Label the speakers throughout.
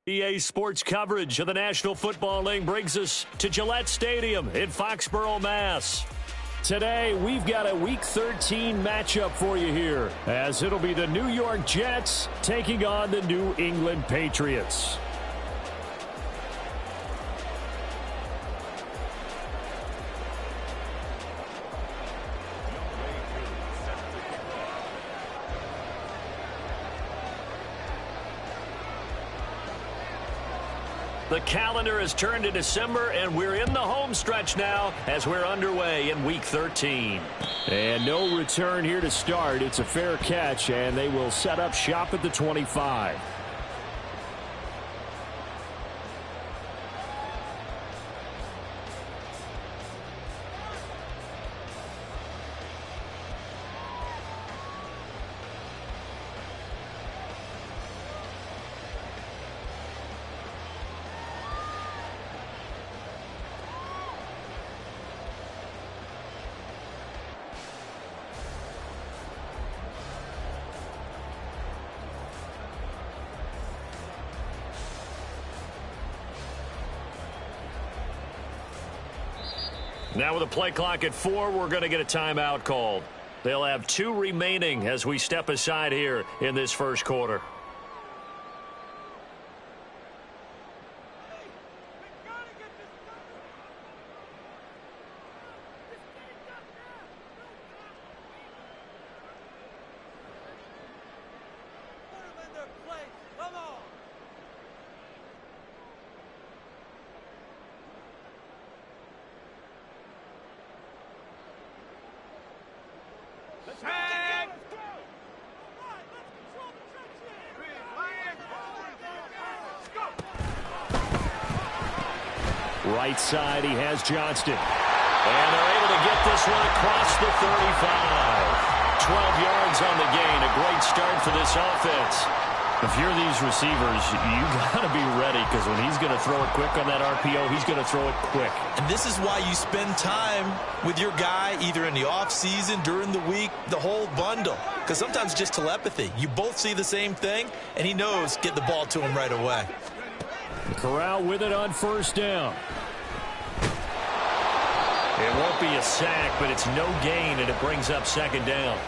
Speaker 1: EA Sports coverage of the National Football League brings us to Gillette Stadium in Foxborough, Mass. Today, we've got a Week 13 matchup for you here, as it'll be the New York Jets taking on the New England Patriots. The calendar has turned to December, and we're in the home stretch now as we're underway in Week 13.
Speaker 2: And no return here to start. It's a fair catch, and they will set up shop at the 25.
Speaker 1: Now with a play clock at 4, we're going to get a timeout called. They'll have 2 remaining as we step aside here in this first quarter.
Speaker 2: Right side, he has Johnston.
Speaker 1: And they're able to get this one across the 35. 12 yards on the gain. A great start for this offense.
Speaker 2: If you're these receivers, you got to be ready, because when he's going to throw it quick on that RPO, he's going to throw it quick.
Speaker 3: And this is why you spend time with your guy, either in the offseason, during the week, the whole bundle. Because sometimes just telepathy. You both see the same thing, and he knows get the ball to him right away.
Speaker 2: Corral with it on first down.
Speaker 1: It won't be a sack, but it's no gain, and it brings up second down.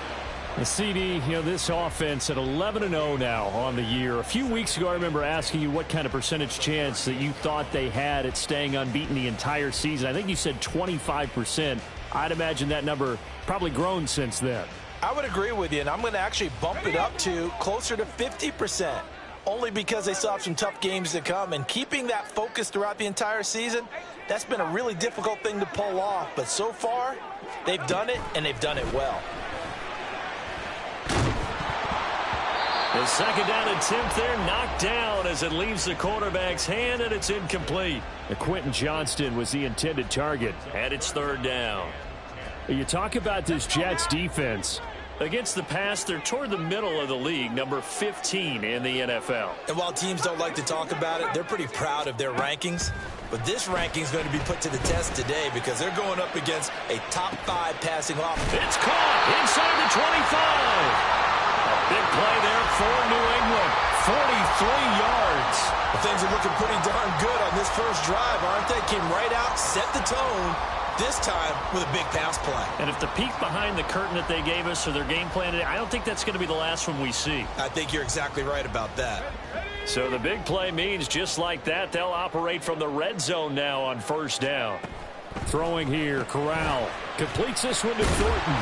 Speaker 2: The CD, this offense at 11-0 now on the year. A few weeks ago, I remember asking you what kind of percentage chance that you thought they had at staying unbeaten the entire season. I think you said 25%. I'd imagine that number probably grown since then.
Speaker 3: I would agree with you, and I'm going to actually bump it up to closer to 50%. Only because they still have some tough games to come, and keeping that focus throughout the entire season, that's been a really difficult thing to pull off. But so far, they've done it, and they've done it well.
Speaker 1: The second down attempt there knocked down as it leaves the quarterback's hand, and it's incomplete.
Speaker 2: Quentin Johnston was the intended target.
Speaker 1: And it's third down.
Speaker 2: You talk about this Jets defense.
Speaker 1: Against the pass, they're toward the middle of the league, number 15 in the NFL.
Speaker 3: And while teams don't like to talk about it, they're pretty proud of their rankings. But this ranking is going to be put to the test today because they're going up against a top 5 passing offense.
Speaker 1: It's caught inside the 25. A big play there for New England. 43 yards.
Speaker 3: Well, things are looking pretty darn good on this first drive, aren't they? Came right out, set the tone. This time with a big pass play.
Speaker 1: And if the peek behind the curtain that they gave us or their game plan today, I don't think that's going to be the last one we see.
Speaker 3: I think you're exactly right about that.
Speaker 1: So the big play means just like that, they'll operate from the red zone now on first down.
Speaker 2: Throwing here, Corral completes this one to Thornton.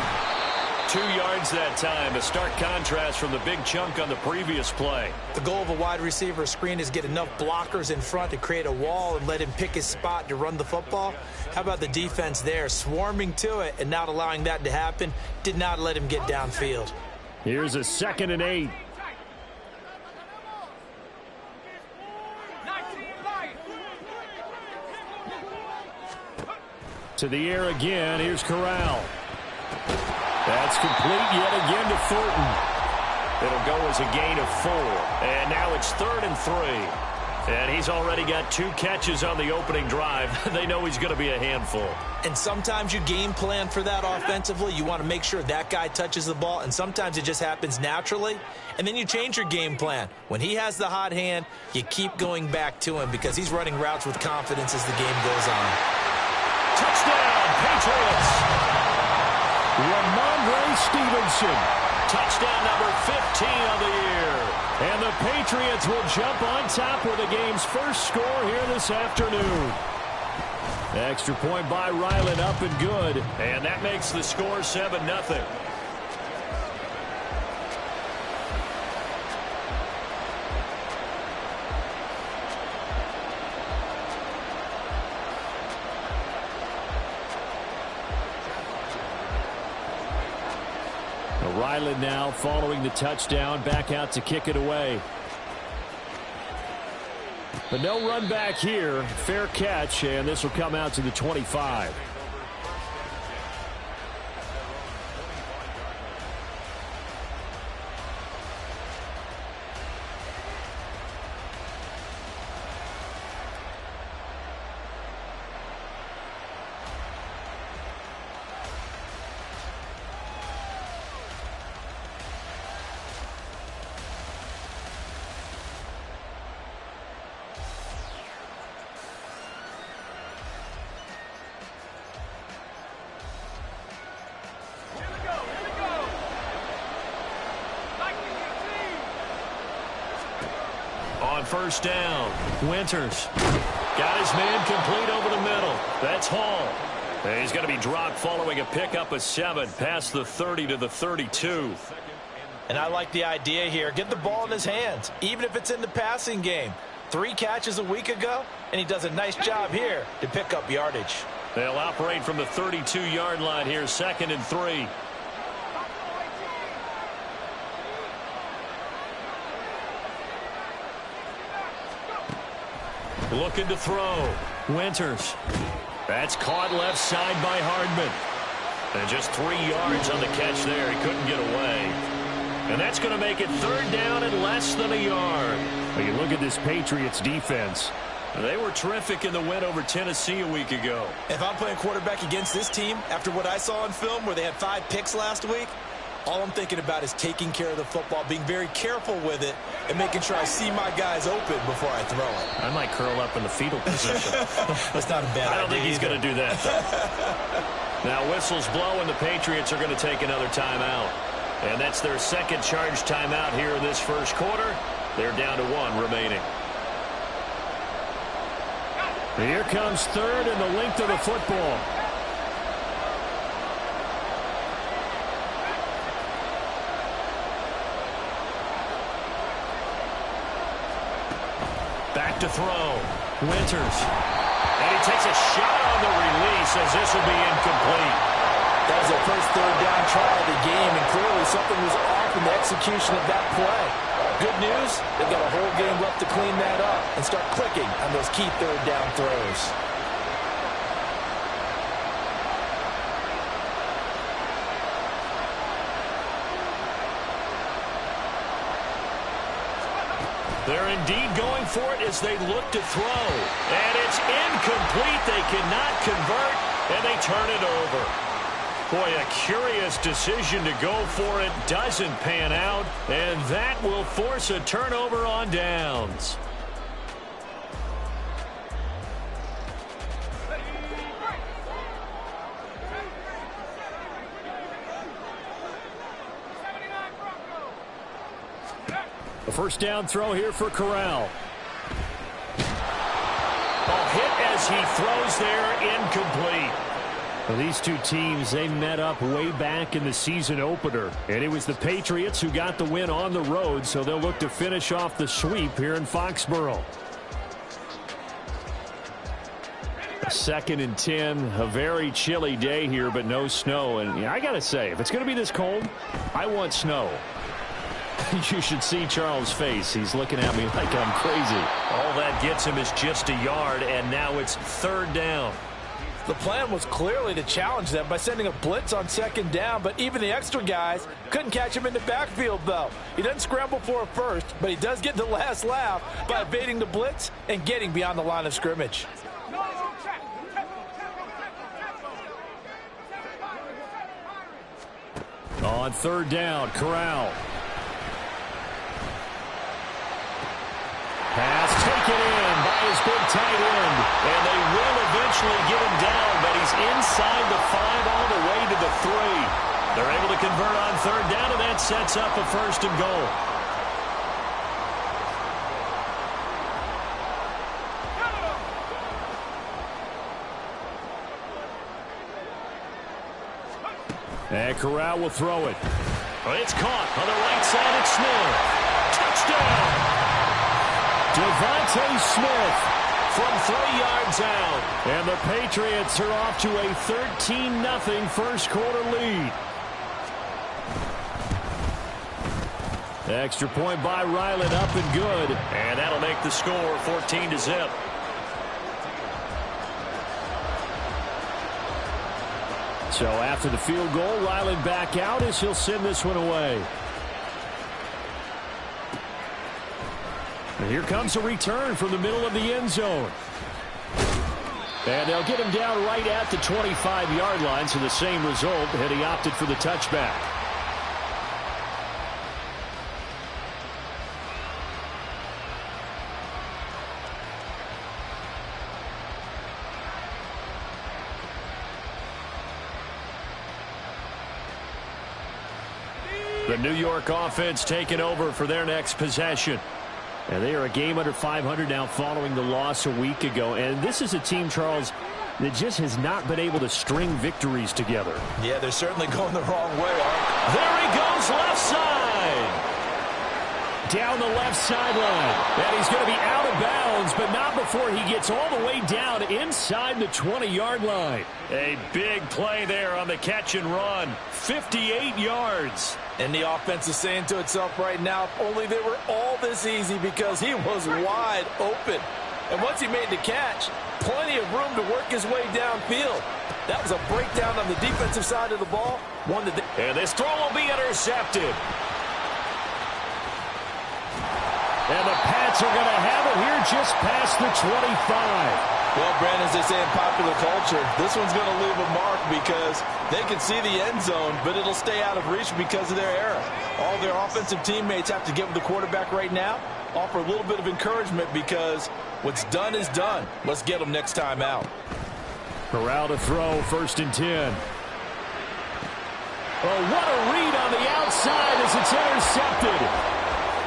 Speaker 1: 2 yards that time, a stark contrast from the big chunk on the previous play.
Speaker 3: The goal of a wide receiver screen is get enough blockers in front to create a wall and let him pick his spot to run the football. How about the defense there, swarming to it and not allowing that to happen? Did not let him get downfield.
Speaker 2: Here's a 2nd and 8. To the air again, here's Corral. That's complete yet again to Thornton.
Speaker 1: It'll go as a gain of 4. And now it's 3rd and 3. And he's already got 2 catches on the opening drive. They know he's going to be a handful.
Speaker 3: And sometimes you game plan for that offensively. You want to make sure that guy touches the ball, and sometimes it just happens naturally. And then you change your game plan. When he has the hot hand, you keep going back to him because he's running routes with confidence as the game goes on.
Speaker 1: Touchdown, Patriots!
Speaker 2: Ramondre Stevenson.
Speaker 1: Touchdown number 15 of the year.
Speaker 2: And the Patriots will jump on top with the game's first score here this afternoon. Extra point by Ryland, up and good.
Speaker 1: And that makes the score 7-0.
Speaker 2: Ryland now following the touchdown, back out to kick it away. But no run back here. Fair catch, and this will come out to the 25.
Speaker 1: On first down, Winters got his man complete over the middle. That's Hall. And he's going to be dropped following a pickup of 7 past the 30 to the 32.
Speaker 3: And I like the idea here. Get the ball in his hands, even if it's in the passing game. 3 catches a week ago, and he does a nice job here to pick up yardage.
Speaker 1: They'll operate from the 32-yard line here, 2nd and 3. Looking to throw. Winters. That's caught left side by Hardman. And just 3 yards on the catch there. He couldn't get away. And that's going to make it 3rd down and less than a yard.
Speaker 2: Well, you look at this Patriots defense.
Speaker 1: They were terrific in the win over Tennessee a week ago.
Speaker 3: If I'm playing quarterback against this team, after what I saw on film where they had 5 picks last week, all I'm thinking about is taking care of the football, being very careful with it, and making sure I see my guys open before I throw it.
Speaker 1: I might curl up in the fetal position.
Speaker 3: That's not a bad idea.
Speaker 1: I don't think he's going to do that, though. Now, whistles blow, and the Patriots are going to take another timeout. And that's their 2nd charge timeout here in this first quarter. They're down to 1 remaining.
Speaker 2: Here comes 3rd and the length of the football.
Speaker 1: Back to throw. Winters. And he takes a shot on the release as this will be incomplete.
Speaker 3: That was their first 3rd down try of the game, and clearly something was off in the execution of that play. Good news, they've got a whole game left to clean that up and start clicking on those key 3rd down throws.
Speaker 1: They're indeed going for it as they look to throw. And it's incomplete. They cannot convert, and they turn it over. Boy, a curious decision to go for it. Doesn't pan out, and that will force a turnover on downs.
Speaker 2: A first down throw here for Corral.
Speaker 1: Ball hit as he throws there, incomplete.
Speaker 2: Well, these two teams, they met up way back in the season opener. And it was the Patriots who got the win on the road, so they'll look to finish off the sweep here in Foxborough. 2nd and 10, a very chilly day here, but no snow. And I got to say, if it's going to be this cold, I want snow. You should see Charles' face. He's looking at me like I'm crazy.
Speaker 1: All that gets him is just a yard, and now it's 3rd down.
Speaker 3: The plan was clearly to challenge them by sending a blitz on second down, but even the extra guys couldn't catch him in the backfield, though. He doesn't scramble for a first, but he does get the last laugh by evading the blitz and getting beyond the line of scrimmage.
Speaker 1: On third down, Corral. Pass taken in by his big tight end. And they will eventually get him down, but he's inside the 5 all the way to the 3. They're able to convert on third down, and that sets up a first and goal. And Corral will throw it. It's caught on the right side. It's Smith. Touchdown! Devontae Smith from 3 yards out. And the Patriots are off to a 13-0 first quarter lead. Extra point by Ryland, up and good. And that'll make the score 14-0. So after the field goal, Ryland back out as he'll send this one away. And here comes a return from the middle of the end zone. And they'll get him down right at the 25-yard line, so the same result, and he opted for the touchback. The New York offense taking over for their next possession. And they are a game under 500 now following the loss a week ago. And this is a team, Charles, that just has not been able to string victories together.
Speaker 3: Yeah, they're certainly going the wrong way, Art.
Speaker 1: There he goes, left side. Down the left sideline. And he's going to be out of bounds, but not before he gets all the way down inside the 20-yard line. A big play there on the catch and run. 58 yards.
Speaker 3: And the offense is saying to itself right now, if only they were all this easy, because he was wide open. And once he made the catch, plenty of room to work his way downfield. That was a breakdown on the defensive side of the ball.
Speaker 1: And this throw will be intercepted. And the Pats are going to have it here just past the 25.
Speaker 3: Well, Brandon, as they say in popular culture, this one's going to leave a mark because they can see the end zone, but it'll stay out of reach because of their error. All their offensive teammates have to give the quarterback right now, offer a little bit of encouragement because what's done is done. Let's get them next time out.
Speaker 1: Corral to throw, 1st and 10. Oh, what a read on the outside as it's intercepted.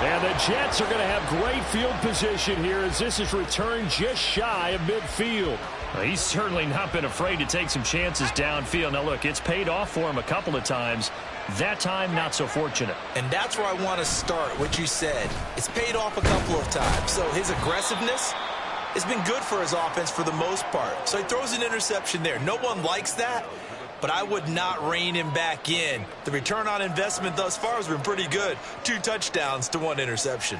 Speaker 1: And the Jets are going to have great field position here as this is returned just shy of midfield.
Speaker 2: Well, he's certainly not been afraid to take some chances downfield. Now, look, it's paid off for him a couple of times. That time, not so fortunate.
Speaker 3: And that's where I want to start, what you said. It's paid off a couple of times. So his aggressiveness has been good for his offense for the most part. So he throws an interception there. No one likes that, but I would not rein him back in. The return on investment thus far has been pretty good. 2 touchdowns to 1 interception.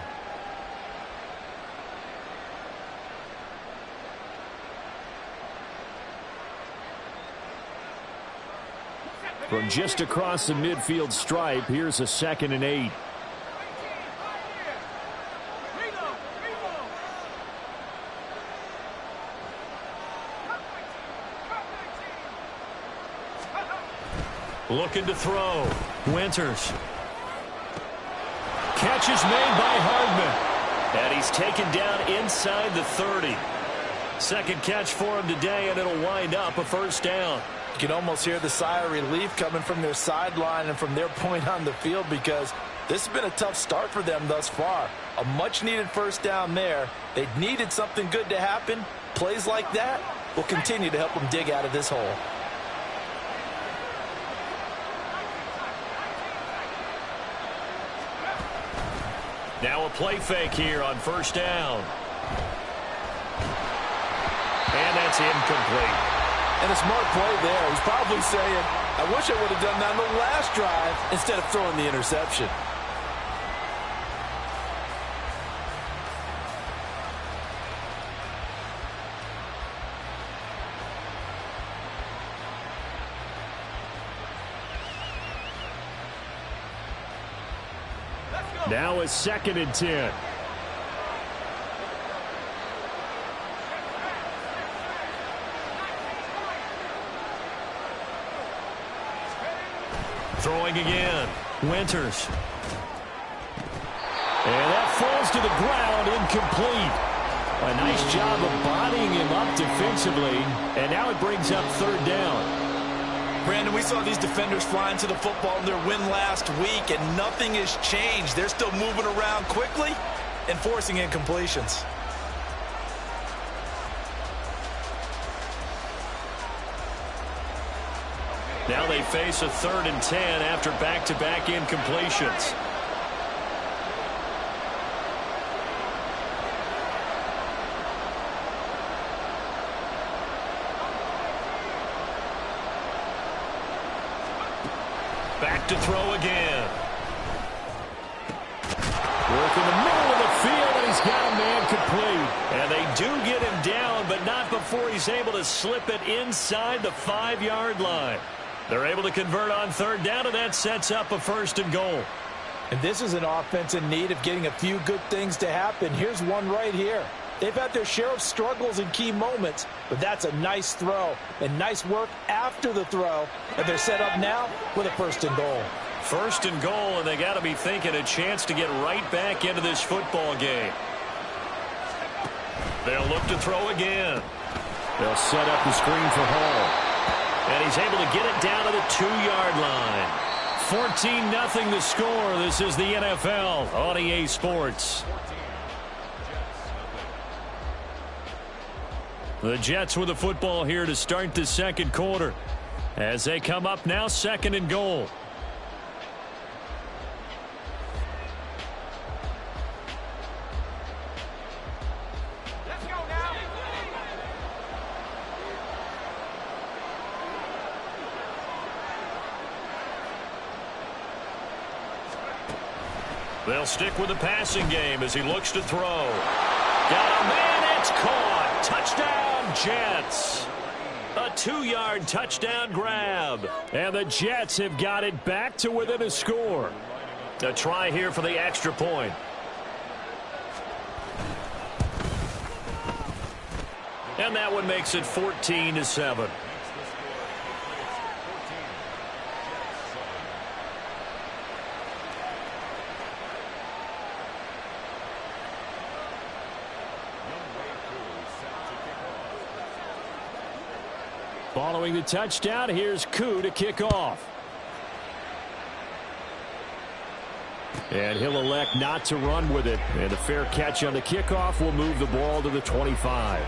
Speaker 1: From just across the midfield stripe, here's a 2nd and 8. Looking to throw. Winters. Catch is made by Hardman. And he's taken down inside the 30. Second catch for him today, and it'll wind up a 1st down. You can almost hear the sigh of relief coming from their sideline and from their point on the field because this has been a tough start for them thus far. A much-needed 1st down there. They needed something good to happen. Plays like that will continue to help them dig out of this hole. Now a play fake here on 1st down. And that's incomplete.
Speaker 3: And a smart play there. He's probably saying, I wish I would have done that on the last drive instead of throwing the interception.
Speaker 1: Now a 2nd and 10. Throwing again. Winters. And that falls to the ground, incomplete. A nice job of bodying him up defensively. And now it brings up 3rd down.
Speaker 3: Brandon, we saw these defenders flying to the football in their win last week, and nothing has changed. They're still moving around quickly and forcing incompletions.
Speaker 1: Now they face a 3rd and 10 after back-to-back incompletions. Back to throw again. Work in the middle of the field, and he's got a man complete. And they do get him down, but not before he's able to slip it inside the 5-yard line. They're able to convert on 3rd down, and that sets up a 1st and goal.
Speaker 3: And this is an offense in need of getting a few good things to happen. Here's one right here. They've had their share of struggles in key moments, but that's a nice throw and nice work after the throw. And they're set up now with a 1st and goal.
Speaker 1: 1st and goal, and they got to be thinking a chance to get right back into this football game. They'll look to throw again. They'll set up the screen for Hall. And he's able to get it down to the 2-yard line. 14-0 the score. This is the NFL on EA Sports. The Jets with the football here to start the 2nd quarter. As they come up now, 2nd and goal. They'll stick with the passing game as he looks to throw. Got a man, it's caught. Touchdown, Jets. A 2-yard touchdown grab. And the Jets have got it back to within a score. A try here for the extra point. And that one makes it 14-7. Following the touchdown, here's Koo to kick off. And he'll elect not to run with it. And a fair catch on the kickoff will move the ball to the 25.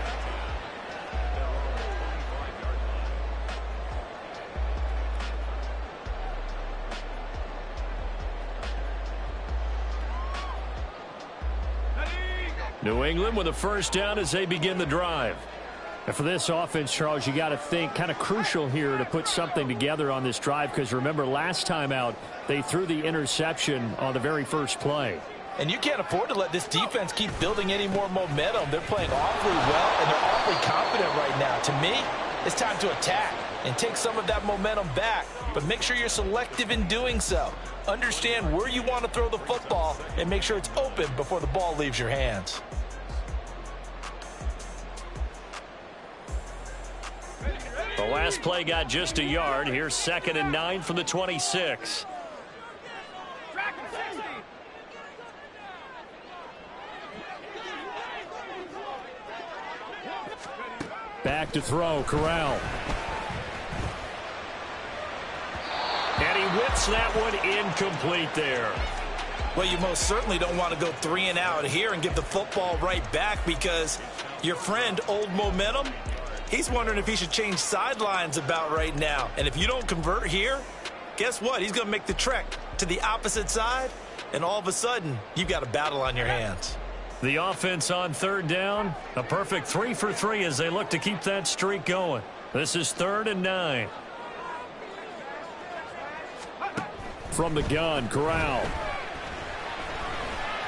Speaker 1: New England with a 1st down as they begin the drive. And for this offense, Charles, you got to think kind of crucial here to put something together on this drive, because remember last time out they threw the interception on the very first play.
Speaker 3: And you can't afford to let this defense keep building any more momentum. They're playing awfully well, and they're awfully confident right now. To me, it's time to attack and take some of that momentum back, but make sure you're selective in doing so. Understand where you want to throw the football and make sure it's open before the ball leaves your hands.
Speaker 1: The last play got just a yard. Here's 2nd and 9 from the 26. Back to throw, Corral. And he whips that one incomplete there.
Speaker 3: Well, you most certainly don't want to go 3 and out here and give the football right back, because your friend, Old Momentum, he's wondering if he should change sidelines about right now. And if you don't convert here, guess what? He's going to make the trek to the opposite side, and all of a sudden, you've got a battle on your hands.
Speaker 1: The offense on 3rd down, a perfect 3 for 3 as they look to keep that streak going. This is 3rd and 9. From the gun, Corral.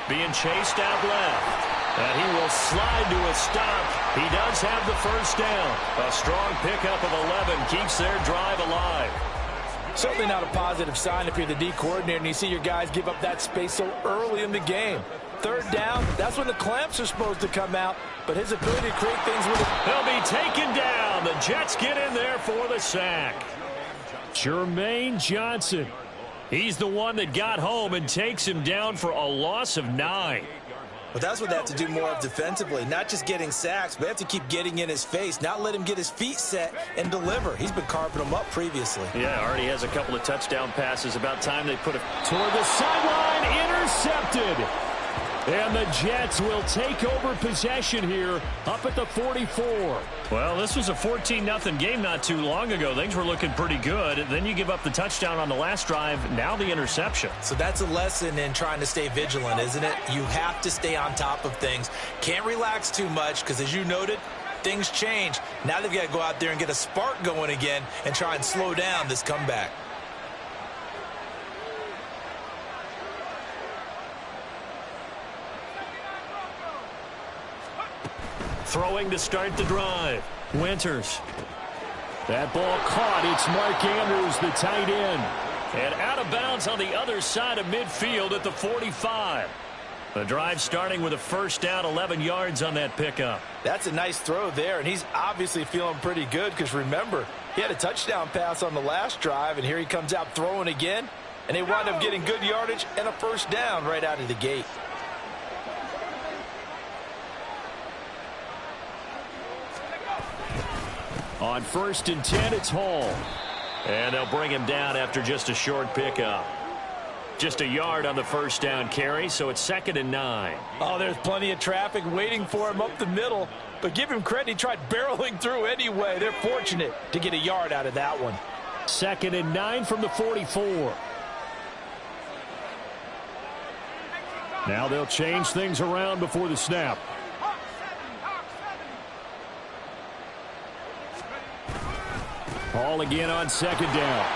Speaker 1: Being chased out left. And he will slide to a stop. He does have the 1st down. A strong pickup of 11 keeps their drive alive.
Speaker 3: Certainly not a positive sign if you're the D coordinator and you see your guys give up that space so early in the game. Third down, that's when the clamps are supposed to come out, but his ability to create things with it.
Speaker 1: He'll be taken down. The Jets get in there for the sack. Jermaine Johnson. He's the one that got home and takes him down for a loss of 9.
Speaker 3: But that's what they have to do more of defensively, not just getting sacks, but they have to keep getting in his face, not let him get his feet set and deliver. He's been carving them up previously.
Speaker 2: Yeah, already has a couple of touchdown passes. About time they put it
Speaker 1: toward the sideline, intercepted. And the Jets will take over possession here up at the 44.
Speaker 2: Well, this was a 14-0 game not too long ago. Things were looking pretty good. Then you give up the touchdown on the last drive. Now the interception.
Speaker 3: So that's a lesson in trying to stay vigilant, isn't it? You have to stay on top of things. Can't relax too much because, as you noted, things change. Now they've got to go out there and get a spark going again and try and slow down this comeback.
Speaker 1: Throwing to start the drive. Winters. That ball caught. It's Mark Andrews, the tight end. And out of bounds on the other side of midfield at the 45. The drive starting with a first down, 11 yards on that pickup.
Speaker 3: That's a nice throw there, and he's obviously feeling pretty good because, remember, he had a touchdown pass on the last drive, and here he comes out throwing again, and they wind up getting good yardage and a first down right out of the gate.
Speaker 1: On 1st and 10, it's Hall.
Speaker 2: And they'll bring him down after just a short pickup. Just a yard on the first down carry, so it's 2nd and 9.
Speaker 3: Oh, there's plenty of traffic waiting for him up the middle. But give him credit, he tried barreling through anyway. They're fortunate to get a yard out of that one.
Speaker 1: 2nd and 9 from the 44. Now they'll change things around before the snap. Hall again on 2nd down.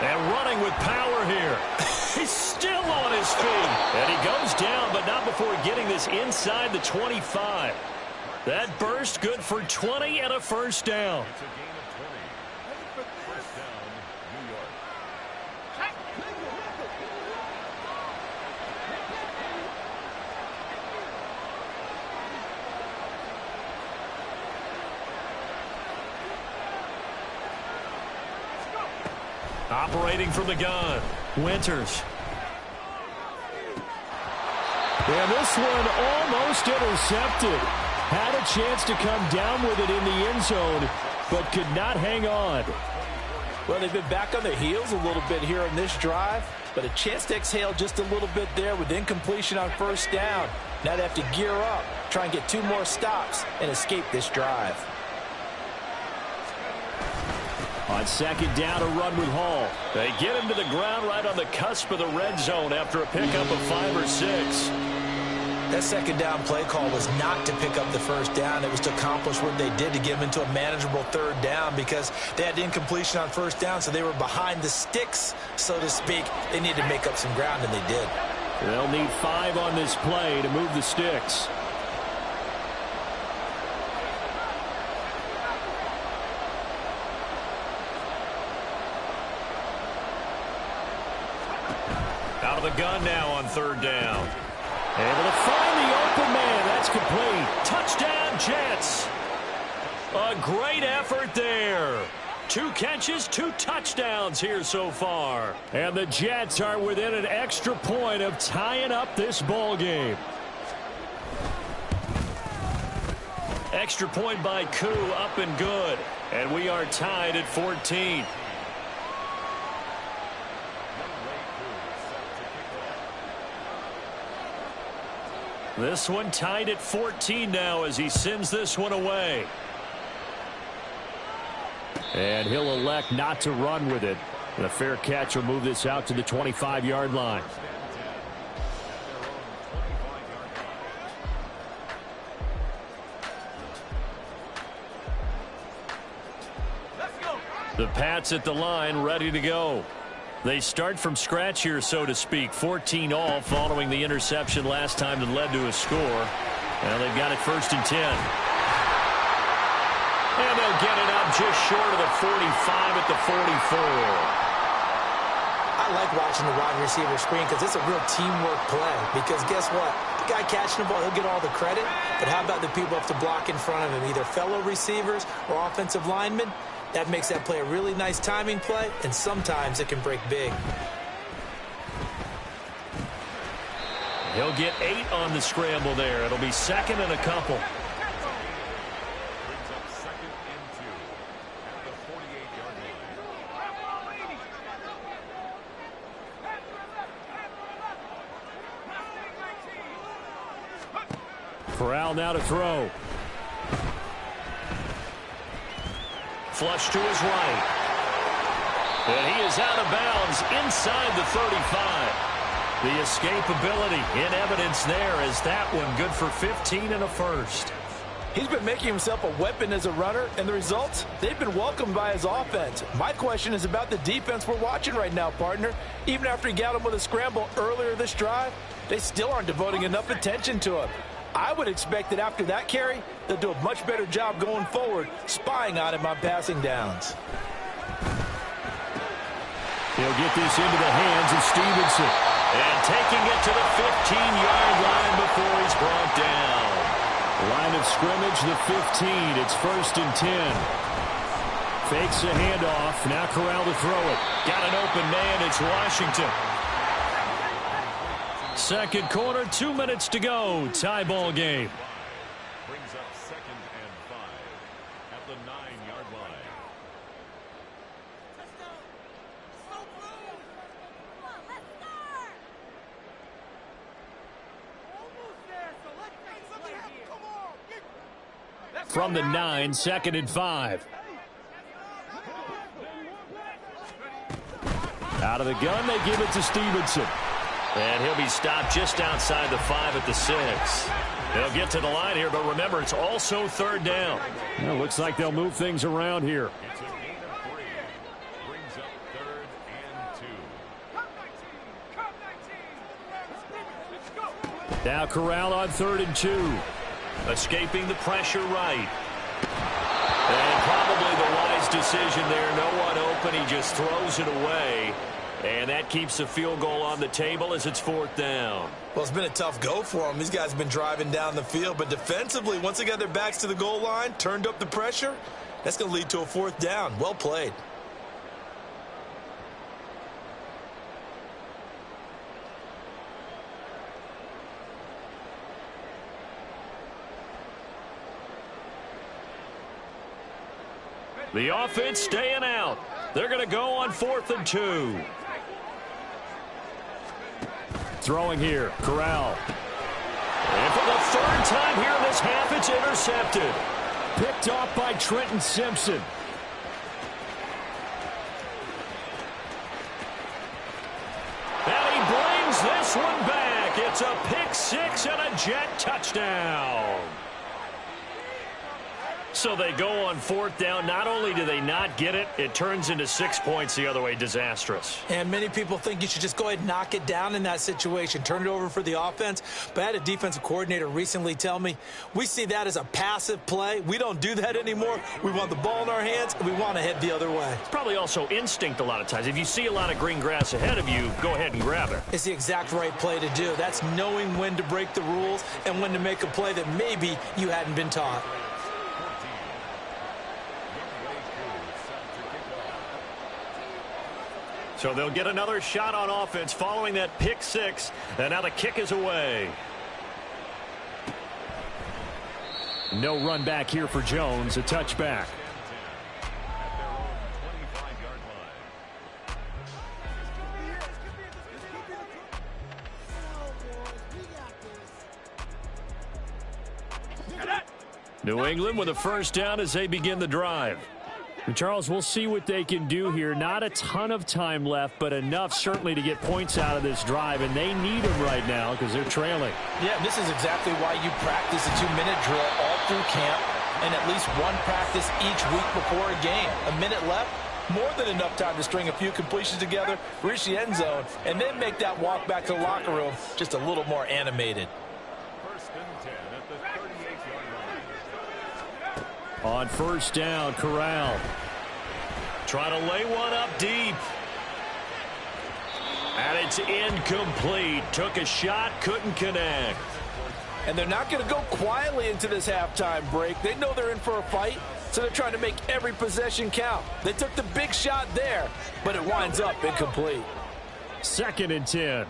Speaker 1: And running with power here. He's still on his feet. And he goes down, but not before getting this inside the 25. That burst good for 20 and a first down. Operating from the gun, Winters. And this one almost intercepted. Had a chance to come down with it in the end zone, but could not hang on.
Speaker 3: Well, they've been back on their heels a little bit here in this drive, but a chance to exhale just a little bit there with incompletion on first down. Now they have to gear up, try and get 2 more stops and escape this drive.
Speaker 1: On 2nd down, a run with Hall. They get him to the ground right on the cusp of the red zone after a pickup of 5 or 6.
Speaker 3: That 2nd down play call was not to pick up the first down. It was to accomplish what they did to get him into a manageable 3rd down because they had incompletion on first down, so they were behind the sticks, so to speak. They needed to make up some ground, and they did.
Speaker 1: They'll need 5 on this play to move the sticks. Out of the gun now on 3rd down. Able to find the open man. That's complete. Touchdown, Jets. A great effort there. 2 catches, 2 touchdowns here so far. And the Jets are within an extra point of tying up this ball game. Extra point by Koo, up and good. And we are tied at 14. This one tied at 14 now as he sends this one away. And he'll elect not to run with it. The fair catch will move this out to the 25-yard line. The Pats at the line, ready to go. They start from scratch here, so to speak. 14 all following the interception last time that led to a score. Well, they've got it 1st and 10. And they'll get it up just short of the 45 at the 44.
Speaker 3: like watching the wide receiver screen because it's a real teamwork play. Because guess what? The guy catching the ball, he'll get all the credit. But how about the people up to block in front of him, either fellow receivers or offensive linemen? That makes that play a really nice timing play, and sometimes it can break big.
Speaker 1: He'll get 8 on the scramble there. It'll be second and a couple. Corral now to throw. Flush to his right. And he is out of bounds inside the 35. The escapability in evidence there as that one good for 15 and a first.
Speaker 3: He's been making himself a weapon as a runner, and the results, they've been welcomed by his offense. My question is about the defense we're watching right now, partner. Even after he got him with a scramble earlier this drive, they still aren't devoting enough attention to him. I would expect that after that carry, they'll do a much better job going forward, spying on him on passing downs.
Speaker 1: He'll get this into the hands of Stevenson. And taking it to the 15-yard line before he's brought down. Line of scrimmage, the 15. It's 1st and 10. Fakes a handoff. Now Corral to throw it. Got an open man. It's Washington. Second quarter, 2 minutes to go. Tie ball game.
Speaker 4: Brings up 2nd and 5 at the 9-yard line.
Speaker 1: From the 9, 2nd and 5. Out of the gun, they give it to Stevenson. And he'll be stopped just outside the 5 at the 6. They'll get to the line here, but remember, it's also 3rd down. Well, looks like they'll move things around here.
Speaker 4: It's a gain of 3. Brings up 3rd and 2.
Speaker 1: Now Corral on 3rd and 2. Escaping the pressure right. And probably the wise decision there. No one open. He just throws it away. And that keeps the field goal on the table as it's 4th down.
Speaker 3: Well, it's been a tough go for them. These guys have been driving down the field. But defensively, once they got their backs to the goal line, turned up the pressure, that's going to lead to a 4th down. Well played.
Speaker 1: The offense staying out. They're going to go on 4th and 2. Throwing here, Corral. And for the 3rd time here in this half, it's intercepted. Picked off by Trenton Simpson. And he brings this one back. It's a pick 6 and a Jet touchdown. So they go on 4th down. Not only do they not get it, it turns into 6 points the other way. Disastrous.
Speaker 3: And many people think you should just go ahead and knock it down in that situation. Turn it over for the offense. But I had a defensive coordinator recently tell me, we see that as a passive play. We don't do that anymore. We want the ball in our hands, and we want to head the other way.
Speaker 1: It's probably also instinct a lot of times. If you see a lot of green grass ahead of you, go ahead and grab it.
Speaker 3: It's the exact right play to do. That's knowing when to break the rules and when to make a play that maybe you hadn't been taught.
Speaker 1: So they'll get another shot on offense following that pick 6. And now the kick is away. No run back here for Jones. A touchback. New England with a 1st down as they begin the drive. And Charles, we'll see what they can do here. Not a ton of time left, but enough certainly to get points out of this drive, and they need them right now because they're trailing.
Speaker 3: Yeah, this is exactly why you practice a 2-minute drill all through camp and at least one practice each week before a game. A minute left, more than enough time to string a few completions together, reach the end zone, and then make that walk back to the locker room just a little more animated.
Speaker 4: 1st and 10 at the 38-yard line.
Speaker 1: On 1st down, Corral. Trying to lay one up deep. And it's incomplete. Took a shot, couldn't connect.
Speaker 3: And they're not going to go quietly into this halftime break. They know they're in for a fight, so they're trying to make every possession count. They took the big shot there, but it winds up incomplete.
Speaker 2: 2nd and 10.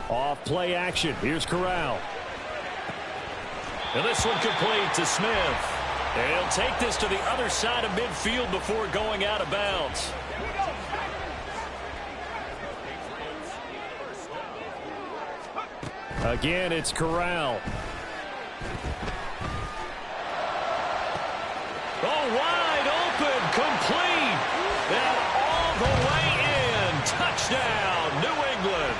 Speaker 2: Off play action. Here's Corral.
Speaker 1: And this one complete to Smith. And he'll take this to the other side of midfield before going out of bounds.
Speaker 2: Again, it's Corral.
Speaker 1: Oh, wide open, complete. And all the way in. Touchdown, New England.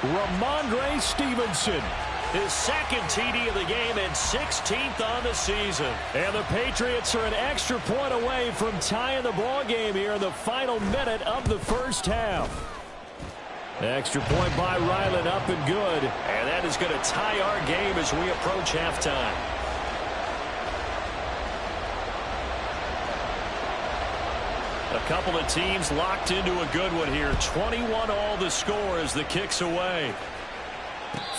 Speaker 2: Ramondre Stevenson.
Speaker 1: His 2nd TD of the game and 16th on the season.
Speaker 2: And the Patriots are an extra point away from tying the ball game here in the final minute of the first half. Extra point by Ryland, up and good.
Speaker 1: And that is going to tie our game as we approach halftime. A couple of teams locked into a good one here. 21 all the score as the kick's away.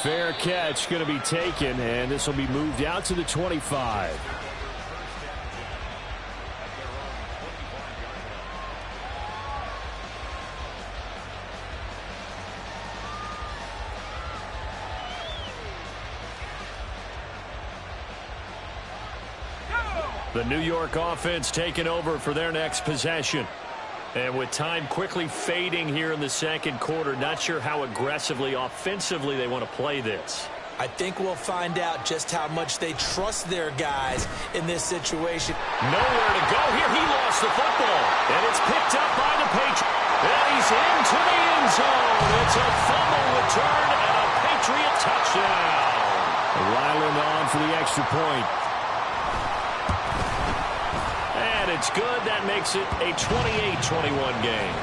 Speaker 2: Fair catch going to be taken, and this will be moved out to the 25.
Speaker 1: The New York offense taking over for their next possession. And with time quickly fading here in the 2nd quarter, not sure how aggressively, offensively they want to play this.
Speaker 3: I think we'll find out just how much they trust their guys in this situation.
Speaker 1: Nowhere to go here. He lost the football. And it's picked up by the Patriots. And he's into the end zone. It's a fumble return and a Patriot touchdown.
Speaker 2: Ryland on for the extra point.
Speaker 1: And it's good. That makes it a 28-21 game.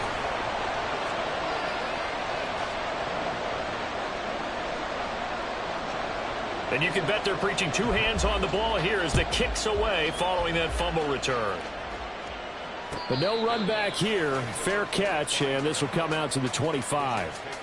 Speaker 1: And you can bet they're preaching 2 hands on the ball here as the kick's away following that fumble return.
Speaker 2: But no run back here. Fair catch, and this will come out to the 25.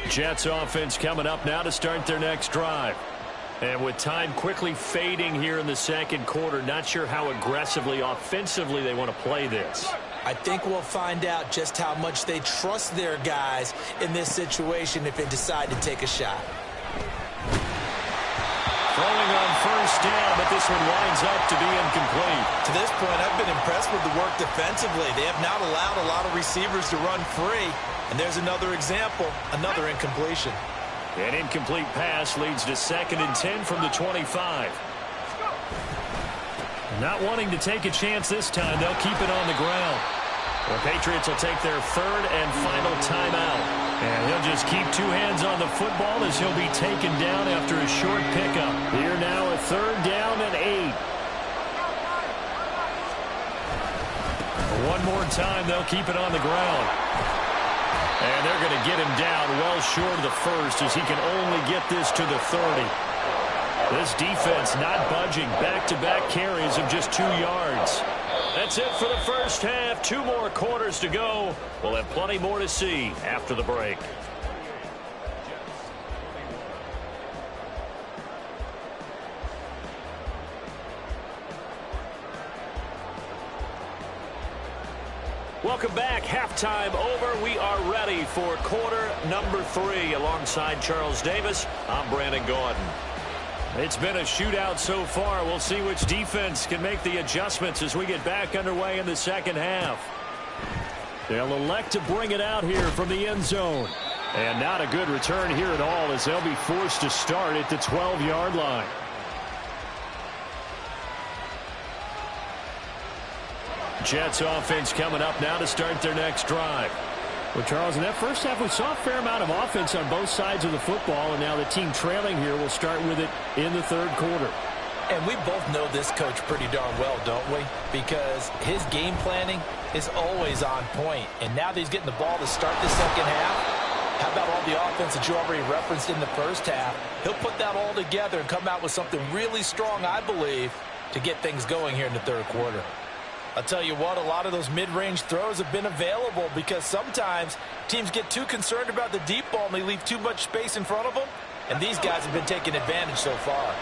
Speaker 1: Jets offense coming up now to start their next drive. And with time quickly fading here in the 2nd quarter, not sure how aggressively, offensively they want to play this.
Speaker 3: I think we'll find out just how much they trust their guys in this situation if they decide to take a shot.
Speaker 1: Throwing on 1st down, but this one winds up to be incomplete.
Speaker 3: To this point, I've been impressed with the work defensively. They have not allowed a lot of receivers to run free. And there's another example, another incompletion.
Speaker 1: An incomplete pass leads to 2nd and 10 from the 25. Not wanting to take a chance this time, they'll keep it on the ground. The Patriots will take their 3rd and final timeout. And he'll just keep 2 hands on the football as he'll be taken down after a short pickup.
Speaker 2: Here now a 3rd down and 8.
Speaker 1: One more time, they'll keep it on the ground. And they're going to get him down well short of the 1st as he can only get this to the 30. This defense not budging. Back-to-back carries of just 2 yards. That's it for the first half. 2 more quarters to go. We'll have plenty more to see after the break. Welcome back. Halftime over. We are ready for quarter number 3. Alongside Charles Davis, I'm Brandon Gordon. It's been a shootout so far. We'll see which defense can make the adjustments as we get back underway in the 2nd half.
Speaker 2: They'll elect to bring it out here from the end zone. And not a good return here at all as they'll be forced to start at the 12-yard line.
Speaker 1: Jets offense coming up now to start their next drive.
Speaker 2: Well, Charles, in that first half, we saw a fair amount of offense on both sides of the football, and now the team trailing here will start with it in the third quarter.
Speaker 3: And we both know this coach pretty darn well, don't we? Because his game planning is always on point. And now that he's getting the ball to start the second half, how about all the offense that you already referenced in the first half? He'll put that all together and come out with something really strong, I believe, to get things going here in the third quarter. I'll tell you what, a lot of those mid-range throws have been available because sometimes teams get too concerned about the deep ball and they leave too much space in front of them. And these guys have been taking advantage so far.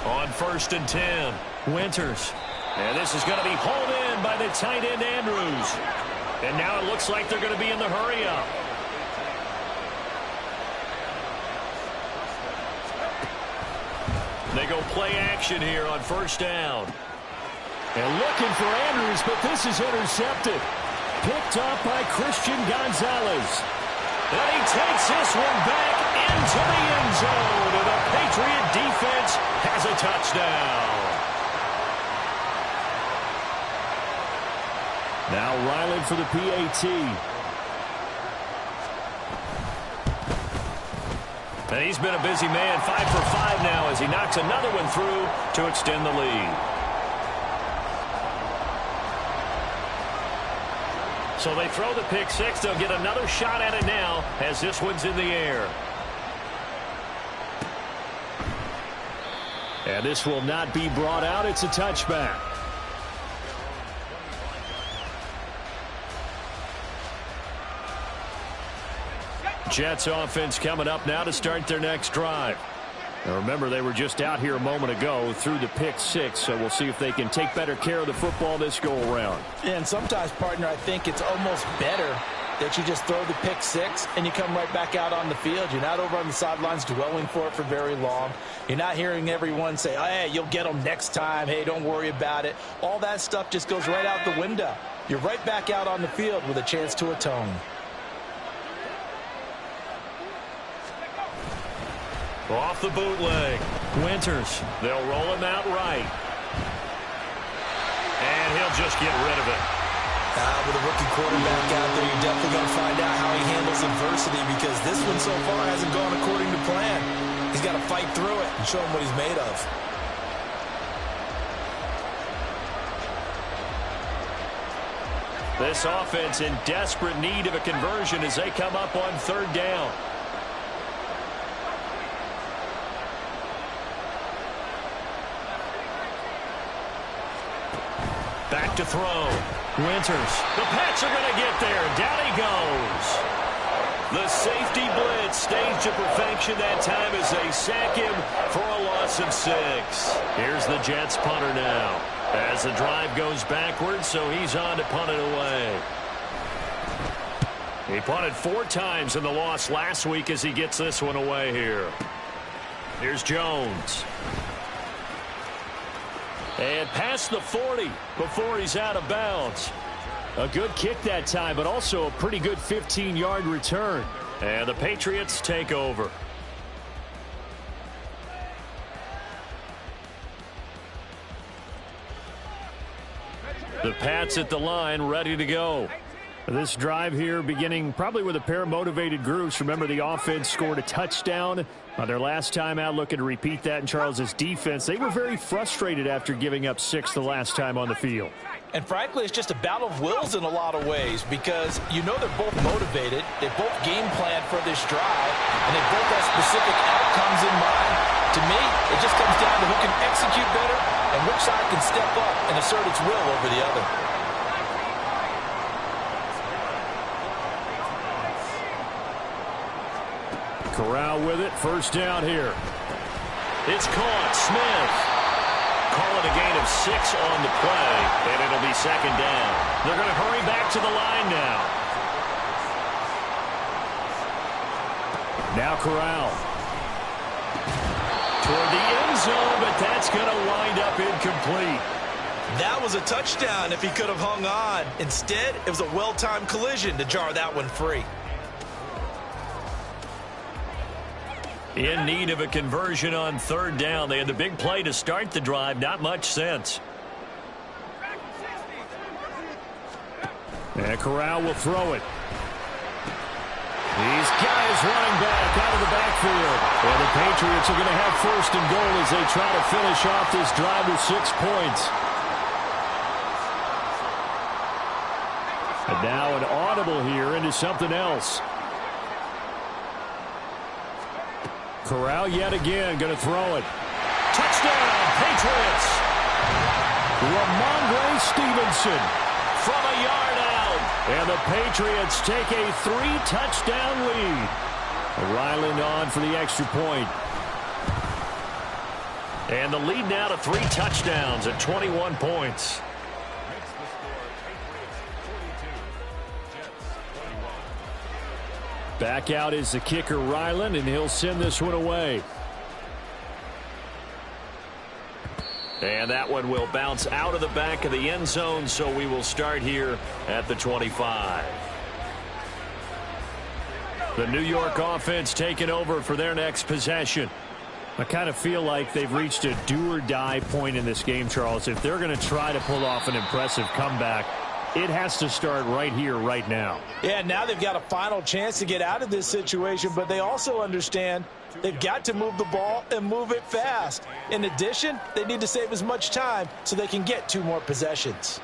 Speaker 1: On 1st and 10, Winters. And this is going to be hauled in by the tight end Andrews. And now it looks like they're going to be in the hurry-up. They go play action here on 1st down.
Speaker 2: And looking for Andrews, but this is intercepted. Picked up by Christian Gonzalez.
Speaker 1: And he takes this one back into the end zone. And the Patriot defense has a touchdown.
Speaker 2: Now Ryland for the PAT.
Speaker 1: And he's been a busy man, 5 for 5 now as he knocks another one through to extend the lead. So they throw the pick six. They'll get another shot at it now as this one's in the air.
Speaker 2: And this will not be brought out. It's a touchback.
Speaker 1: Jets offense coming up now to start their next drive.
Speaker 2: Now remember, they were just out here a moment ago through the pick six, so we'll see if they can take better care of the football this go-around.
Speaker 3: And sometimes, partner, I think it's almost better that you just throw the pick six and you come right back out on the field. You're not over on the sidelines dwelling for it for very long. You're not hearing everyone say, oh, hey, you'll get them next time. Hey, don't worry about it. All that stuff just goes right out the window. You're right back out on the field with a chance to atone.
Speaker 1: Off the bootleg. Winters. They'll roll him out right. And he'll just get rid of it.
Speaker 3: With a rookie quarterback out there, you're definitely going to find out how he handles adversity because this one so far hasn't gone according to plan. He's got to fight through it and show him what he's made of.
Speaker 1: This offense in desperate need of a conversion as they come up on 3rd down. Back to throw. Winters. The Pats are going to get there. Down he goes. The safety blitz staged to perfection that time as they sack him for a loss of 6. Here's the Jets punter now. As the drive goes backwards, so he's on to punt it away. He punted 4 times in the loss last week as he gets this one away here. Here's Jones. And past the 40 before he's out of bounds.
Speaker 2: A good kick that time, but also a pretty good 15-yard return.
Speaker 1: And the Patriots take over. The Pats at the line, ready to go.
Speaker 2: This drive here beginning probably with a pair of motivated groups. Remember, the offense scored a touchdown on their last time out, looking to repeat that in Charles's defense. They were very frustrated after giving up 6 the last time on the field.
Speaker 3: And frankly, it's just a battle of wills in a lot of ways because you know they're both motivated. They both game plan for this drive, and they both have specific outcomes in mind. To me, it just comes down to who can execute better and which side can step up and assert its will over the other.
Speaker 2: Corral with it. 1st down here.
Speaker 1: It's caught. Smith. Call it a gain of 6 on the play, and it'll be 2nd down. They're going to hurry back to the line now.
Speaker 2: Now Corral.
Speaker 1: Toward the end zone, but that's going to wind up incomplete.
Speaker 3: That was a touchdown if he could have hung on. Instead, it was a well-timed collision to jar that one free.
Speaker 1: In need of a conversion on third down. They had the big play to start the drive. Not much sense.
Speaker 2: And Corral will throw it. These guys running back out of the backfield. And the Patriots are going to have first and goal as they try to finish off this drive with 6 points. And now an audible here into something else. Corral yet again going to throw it.
Speaker 1: Touchdown, Patriots.
Speaker 2: Ramondre Stevenson
Speaker 1: From a yard out.
Speaker 2: And the Patriots take a 3-touchdown lead. Ryland on for the extra point.
Speaker 1: And the lead now to 3 touchdowns at 21 points.
Speaker 2: Back out is the kicker, Ryland, and he'll send this one away.
Speaker 1: And that one will bounce out of the back of the end zone, so we will start here at the 25.
Speaker 2: The New York offense taking over for their next possession. I kind of feel like they've reached a do-or-die point in this game, Charles. If they're going to try to pull off an impressive comeback, it has to start right here, right now.
Speaker 3: Yeah, now they've got a final chance to get out of this situation, but they also understand they've got to move the ball and move it fast. In addition, they need to save as much time so they can get 2 more possessions.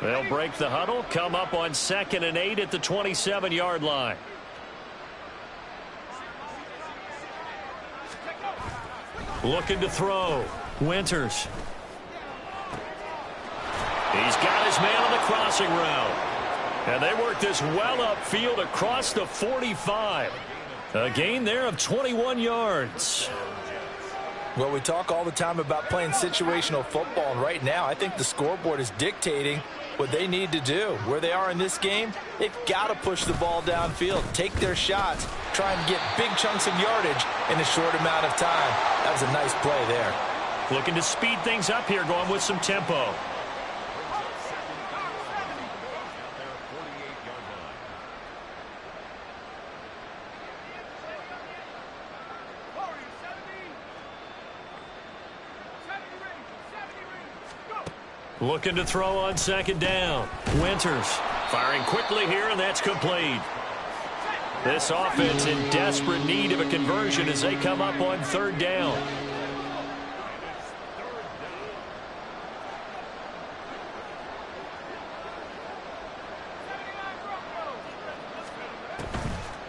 Speaker 1: They'll break the huddle, come up on 2nd and 8 at the 27-yard line. Looking to throw. Winters. He's got his man on the crossing route. And they work this well upfield across the 45. A gain there of 21 yards.
Speaker 3: Well, we talk all the time about playing situational football, and right now I think the scoreboard is dictating what they need to do. Where they are in this game, they've got to push the ball downfield, take their shots, try and get big chunks of yardage in a short amount of time. That was a nice play there.
Speaker 1: Looking to speed things up here, going with some tempo. Looking to throw on 2nd down. Winters firing quickly here, and that's complete. This offense in desperate need of a conversion as they come up on 3rd down.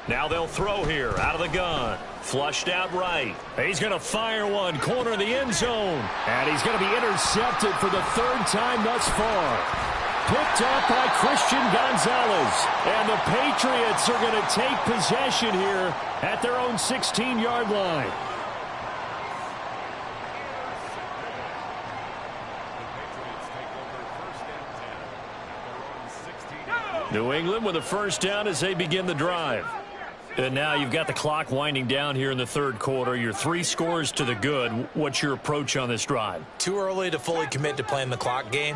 Speaker 1: Now they'll throw here out of the gun. Flushed out right. He's going to fire one, corner of the end zone.
Speaker 2: And he's going to be intercepted for the 3rd time thus far. Picked up by Christian Gonzalez. And the Patriots are going to take possession here at their own 16-yard line.
Speaker 1: New England with a 1st down as they begin the drive. And now you've got the clock winding down here in the 3rd quarter. You're 3 scores to the good. What's your approach on this drive?
Speaker 3: Too early to fully commit to playing the clock game.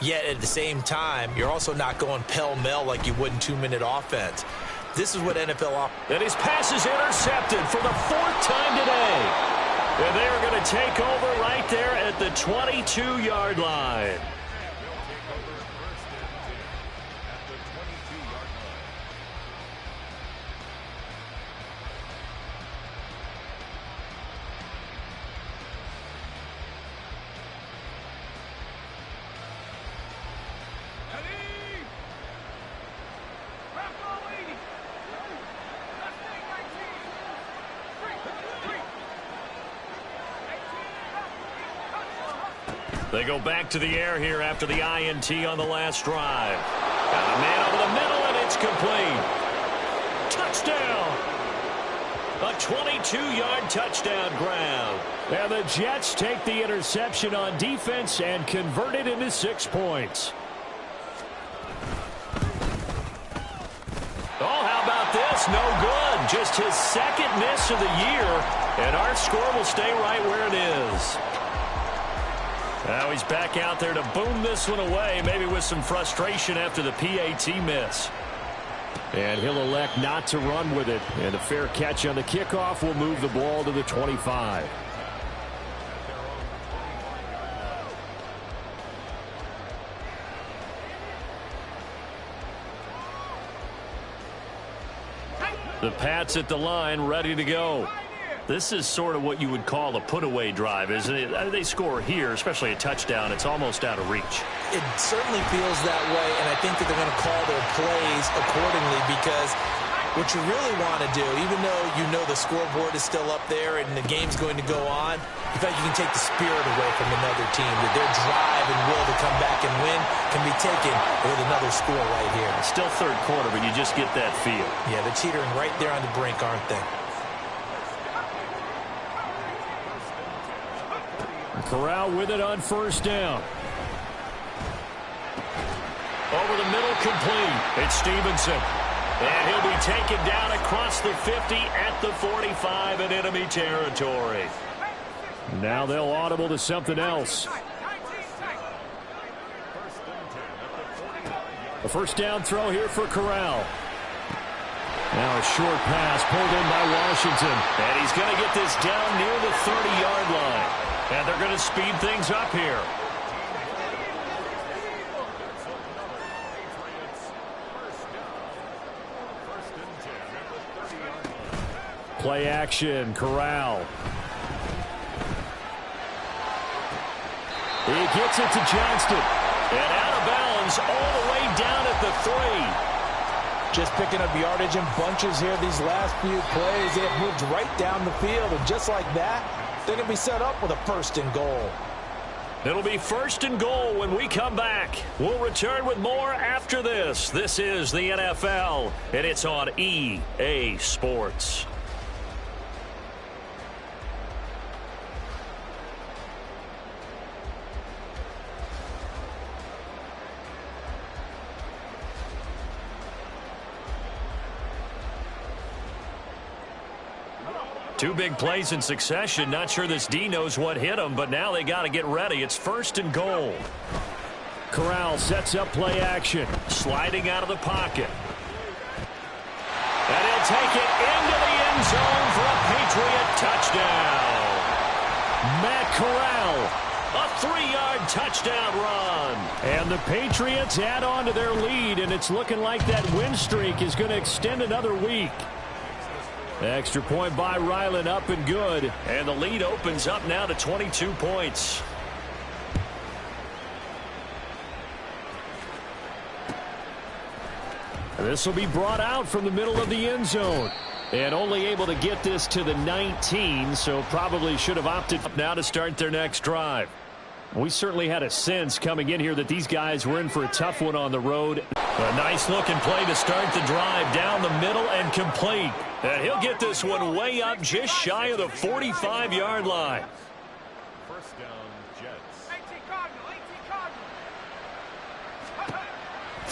Speaker 3: Yet at the same time, you're also not going pell-mell like you would in 2-minute offense. This is what NFL...
Speaker 1: And his pass is intercepted for the 4th time today. And they are going to take over right there at the 22-yard line. They go back to the air here after the INT on the last drive. Got a man over the middle, and it's complete. Touchdown! A 22-yard touchdown grab.
Speaker 2: And the Jets take the interception on defense and convert it into 6 points.
Speaker 1: Oh, how about this? No good. Just his 2nd miss of the year, and our score will stay right where it is. Now he's back out there to boom this one away, maybe with some frustration after the PAT miss. And he'll elect not to run with it. And a fair catch on the kickoff will move the ball to the 25. The Pats at the line, ready to go. This is sort of what you would call a put-away drive, isn't it? They score here, especially a touchdown. It's almost out of reach.
Speaker 3: It certainly feels that way, and I think that they're going to call their plays accordingly, because what you really want to do, even though you know the scoreboard is still up there and the game's going to go on, you feel like you can take the spirit away from another team, that their drive and will to come back and win can be taken with another score right here.
Speaker 1: It's still third quarter, but you just get that feel.
Speaker 3: Yeah, they're teetering right there on the brink, aren't they?
Speaker 1: Corral with it on first down. Over the middle, complete. It's Stevenson. And he'll be taken down across the 50 at the 45 in enemy territory. Now they'll audible to something else. A first down throw here for Corral. Now a short pass pulled in by Washington. And he's going to get this down near the 30-yard line. And they're going to speed things up here. Play action, Corral. He gets it to Johnston. And out of bounds all the way down at the 3.
Speaker 3: Just picking up yardage in bunches here these last few plays. They have moved right down the field, and just like that, they're going to be set up with a first and goal.
Speaker 1: It'll be first and goal when we come back. We'll return with more after this. This is the NFL, and it's on EA Sports. Two big plays in succession. Not sure this D knows what hit him, but now they got to get ready. It's first and goal. Corral sets up play action. Sliding out of the pocket. And he'll take it into the end zone for a Patriot touchdown. Matt Corral, a 3-yard touchdown run. And the Patriots add on to their lead, and it's looking like that win streak is going to extend another week. Extra point by Ryland, up and good. And the lead opens up now to 22 points. This will be brought out from the middle of the end zone. And only able to get this to the 19, so probably should have opted now to start their next drive. We certainly had a sense coming in here that these guys were in for a tough one on the road. A nice-looking play to start the drive down the middle and complete. And he'll get this one way up just shy of the 45-yard line.
Speaker 4: First down, Jets.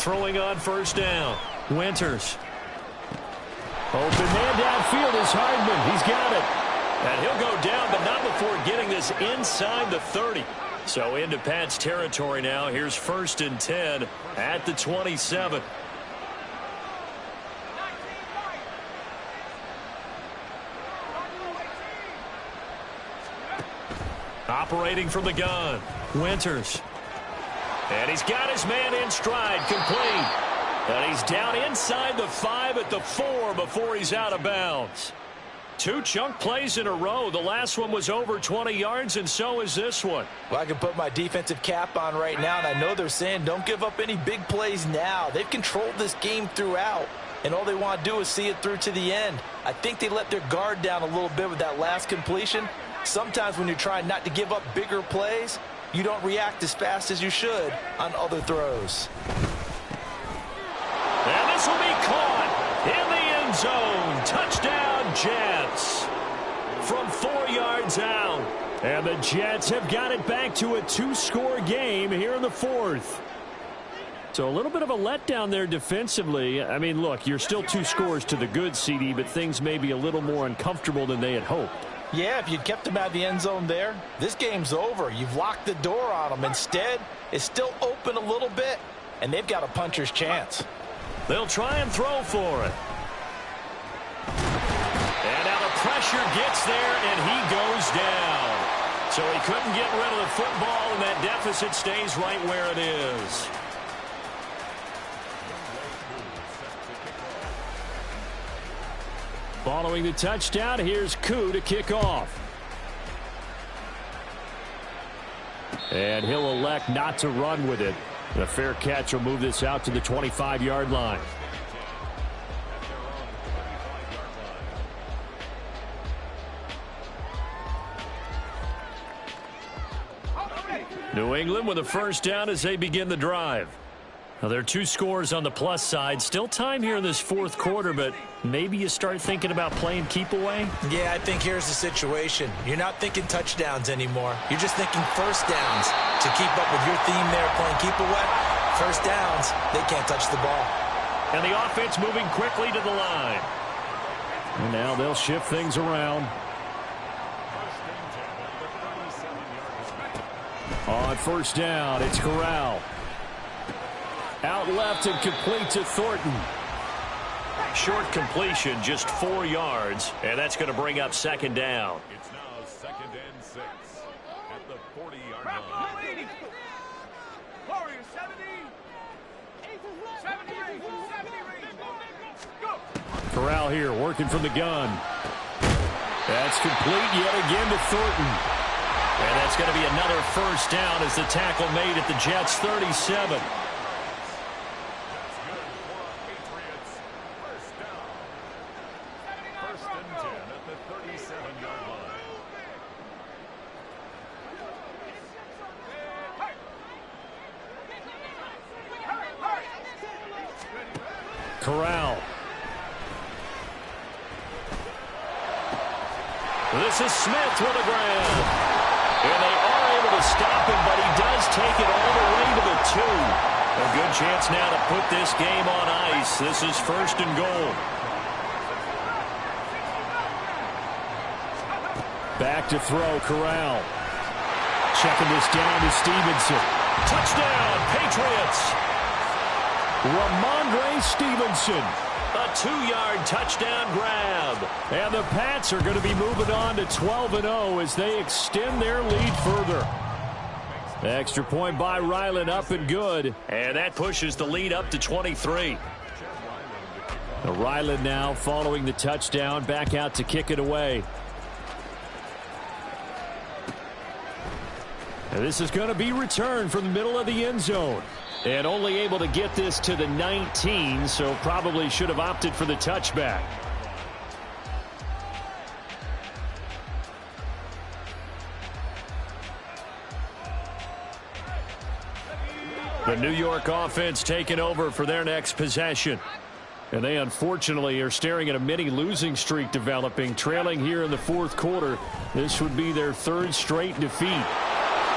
Speaker 1: Throwing on first down. Winters. Open man downfield is Hardman. He's got it. And he'll go down, but not before getting this inside the 30. So into Pats territory now. Here's first and 10 at the 27. Operating from the gun. Winters. And he's got his man in stride, complete. And he's down inside the 5 at the 4 before he's out of bounds. Two chunk plays in a row. The last one was over 20 yards, and so is this one.
Speaker 3: Well, I can put my defensive cap on right now, and I know they're saying don't give up any big plays now. They've controlled this game throughout, and all they want to do is see it through to the end. I think they let their guard down a little bit with that last completion. Sometimes when you're trying not to give up bigger plays, you don't react as fast as you should on other throws.
Speaker 1: And this will be caught in the end zone. Touchdown, Jets. From 4 yards out. And the Jets have got it back to a 2-score game here in the 4th. So a little bit of a letdown there defensively. I mean, look, you're still 2 scores to the good, CD, but things may be a little more uncomfortable than they had hoped.
Speaker 3: Yeah, if you'd kept them out of the end zone there, this game's over. You've locked the door on them. Instead, it's still open a little bit, and they've got a puncher's chance.
Speaker 1: They'll try and throw for it. And now the pressure gets there, and he goes down. So he couldn't get rid of the football, and that deficit stays right where it is.
Speaker 2: Following the touchdown, here's Koo to kick off. And he'll elect not to run with it. The fair catch will move this out to the 25-yard line. New England with a first down as they begin the drive. Now, there are 2 scores on the plus side. Still time here in this fourth quarter, but maybe you start thinking about playing keep away?
Speaker 3: Yeah, I think here's the situation. You're not thinking touchdowns anymore. You're just thinking first downs. To keep up with your theme there, playing keep away, first downs, they can't touch the ball.
Speaker 1: And the offense moving quickly to the line.
Speaker 2: And now they'll shift things around. On first down, it's Corral. Out left and complete to Thornton.
Speaker 1: Short completion, just 4 yards, and that's going to bring up second down.
Speaker 4: It's now 2nd and 6 at the 40-yard line.
Speaker 2: Corral here working from the gun. That's complete yet again to Thornton.
Speaker 1: And that's going to be another first down as the tackle made at the Jets' 37.
Speaker 2: Corral.
Speaker 1: This is Smith with a grab. And they are able to stop him, but he does take it all the way to the 2. A good chance now to put this game on ice. This is 1st and goal.
Speaker 2: Back to throw, Corral. Checking this down to Stevenson.
Speaker 1: Touchdown, Patriots.
Speaker 2: Ramondre Stevenson.
Speaker 1: A 2-yard touchdown grab.
Speaker 2: And the Pats are going to be moving on to 12-0 as they extend their lead further. Extra point by Ryland, up and good.
Speaker 1: And that pushes the lead up to 23.
Speaker 2: Ryland now following the touchdown, back out to kick it away. And this is going to be returned from the middle of the end zone. And only able to get this to the 19, so probably should have opted for the touchback.
Speaker 1: The New York offense taking over for their next possession.
Speaker 2: And they unfortunately are staring at a mini losing streak developing, trailing here in the fourth quarter. This would be their 3rd straight defeat.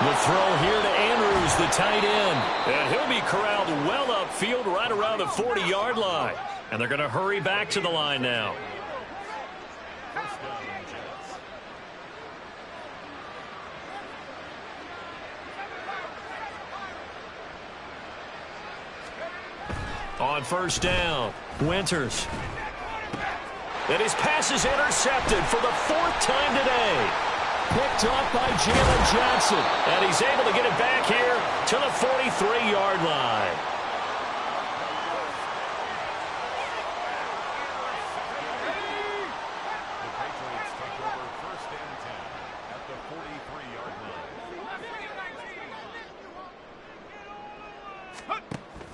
Speaker 1: The throw here to Andrews, the tight end. And he'll be corralled well upfield right around the 40-yard line. And they're going to hurry back to the line now. On first down, Winters. And his pass is intercepted for the 4th time today.
Speaker 2: Picked off by Jalen Johnson.
Speaker 1: And he's able to get it back here to the 43-yard line.
Speaker 4: The Patriots take over 1st and 10 at the 43-yard line.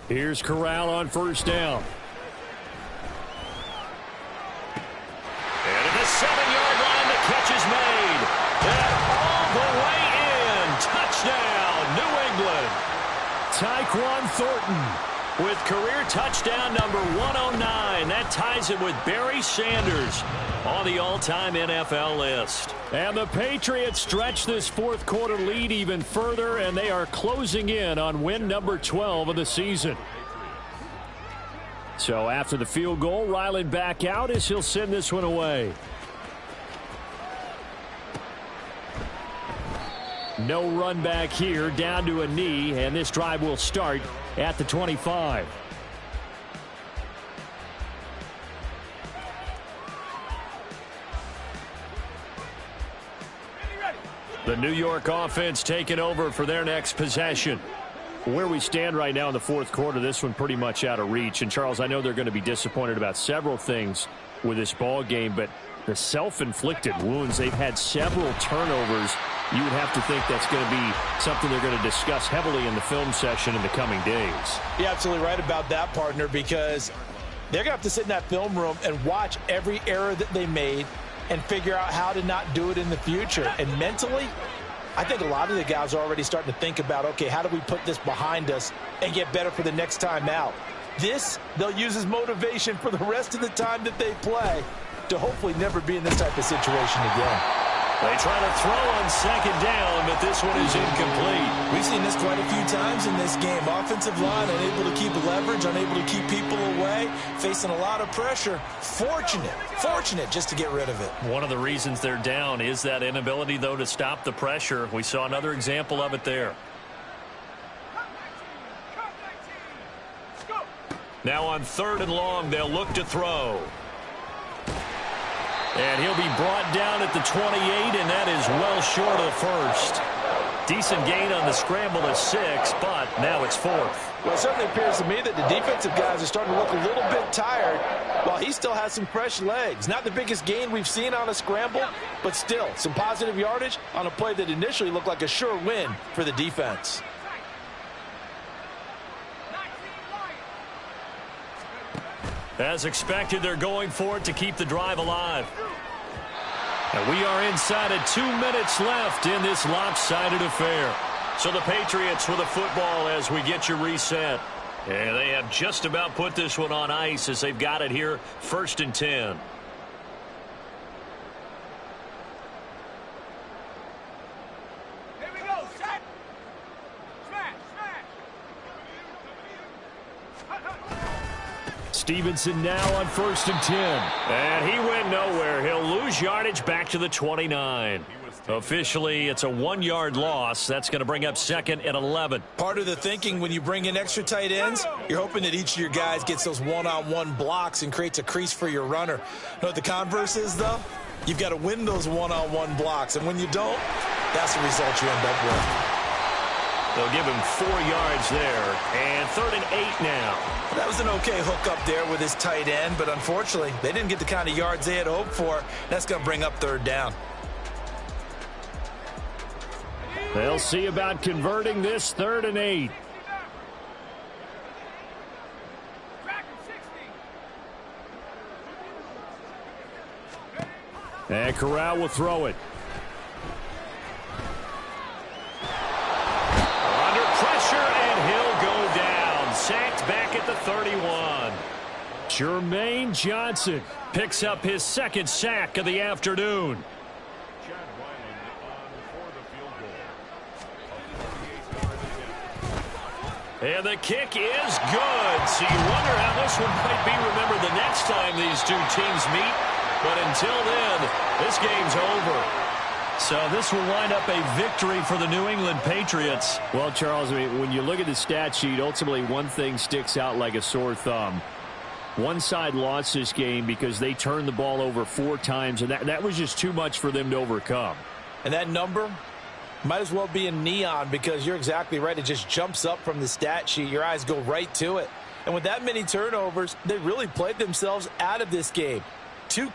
Speaker 2: Here's Corral on first down.
Speaker 1: And at the 7-yard line, the catch is made. And all the way in. Touchdown, New England.
Speaker 2: Tyquan Thornton
Speaker 1: with career touchdown number 109. That ties him with Barry Sanders on the all-time NFL list.
Speaker 2: And the Patriots stretch this fourth quarter lead even further, and they are closing in on win number 12 of the season. So after the field goal, Ryland back out as he'll send this one away. No run back here, down to a knee, and this drive will start at the 25.
Speaker 1: The New York offense taking over for their next possession. Where we stand right now in the fourth quarter, this one pretty much out of reach. And, Charles, I know they're going to be disappointed about several things with this ball game, but the self-inflicted wounds, they've had several turnovers. You would have to think that's going to be something they're going to discuss heavily in the film session in the coming days.
Speaker 3: You're absolutely right about that, partner, because they're going to have to sit in that film room and watch every error that they made and figure out how to not do it in the future. And mentally, I think a lot of the guys are already starting to think about, okay, how do we put this behind us and get better for the next time out? This, they'll use as motivation for the rest of the time that they play to hopefully never be in this type of situation again.
Speaker 1: They try to throw on second down, but this one is incomplete.
Speaker 3: We've seen this quite a few times in this game. Offensive line unable to keep leverage, unable to keep people away, facing a lot of pressure. Fortunate just to get rid of it.
Speaker 2: One of the reasons they're down is that inability, though, to stop the pressure. We saw another example of it there. Now on 3rd and long, they'll look to throw. And he'll be brought down at the 28, and that is well short of the first. Decent gain on the scramble to 6, but now it's 4th.
Speaker 3: Well, it certainly appears to me that the defensive guys are starting to look a little bit tired while he still has some fresh legs. Not the biggest gain we've seen on a scramble, but still some positive yardage on a play that initially looked like a sure win for the defense.
Speaker 1: As expected, they're going for it to keep the drive alive. And we are inside of 2 minutes left in this lopsided affair. So the Patriots with a football as we get you reset. And they have just about put this one on ice as they've got it here, 1st and 10. Stevenson now on 1st and 10. And he went nowhere. He'll lose yardage back to the 29. Officially, it's a 1-yard loss. That's going to bring up 2nd and 11.
Speaker 3: Part of the thinking when you bring in extra tight ends, you're hoping that each of your guys gets those one-on-one blocks and creates a crease for your runner. You know what the converse is, though? You've got to win those one-on-one blocks. And when you don't, that's the result you end up with.
Speaker 1: They'll give him 4 yards there. And 3rd and 8 now.
Speaker 3: That was an okay hook up there with his tight end, but unfortunately, they didn't get the kind of yards they had hoped for. That's going to bring up 3rd down.
Speaker 1: They'll see about converting this 3rd and 8. And Corral will throw it. Under pressure, and he'll go down. Sacked back at the 31. Jermaine Johnson picks up his 2nd sack of the afternoon. And the kick is good. So you wonder how this one might be remembered the next time these two teams meet. But until then, this game's over. So this will wind up a victory for the New England Patriots. Well, Charles, I mean, when you look at the stat sheet, ultimately one thing sticks out like a sore thumb. One side lost this game because they turned the ball over 4 times, and that was just too much for them to overcome.
Speaker 3: And that number might as well be in neon because you're exactly right. It just jumps up from the stat sheet. Your eyes go right to it. And with that many turnovers, they really played themselves out of this game. 2